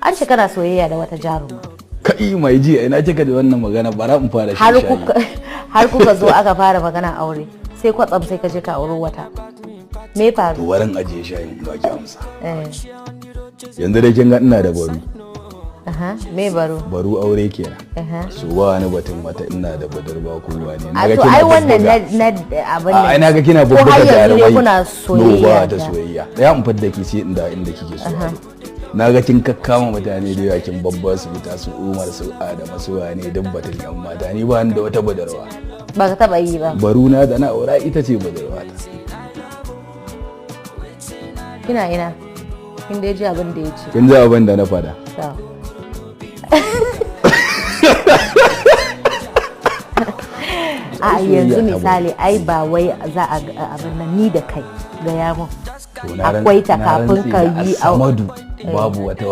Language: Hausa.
an ce kana soyayya da wata jaruma. Kai mai ji ina kika da wannan magana bara in fara shi har kuka zo aka fara magana aure sai kwatsam sai ka je ka auri wata. Me faru? To warin ajiye shayin ba ki amsa. Yanzu dai kin ga ina da baro. Me baro? Baro aure kenan. So ba wani batun wata ina da budurwa ko wani. Naga kina wannan na abin nan. Ai naga kina bubbuga jarumai. Ko har kuna soyayya. Ba ta soyayya. Da ya fadda ki sai inda kike so. Naga kin kakkama mutane da yawa kin babba su fita su Umar su Adama su wane duk batun yan mata ni ba ni da wata budurwa. Ba ka taba yi ba. Baruna da na aura ita ce budurwa ta. Kina ina? Kin dai ji abin da ya ce. Kin ji abin da na fada. A yanzu misali ai ba wai za a abin nan ni da kai ga yamun. Akwai ta kafin ka yi Samadu babu wata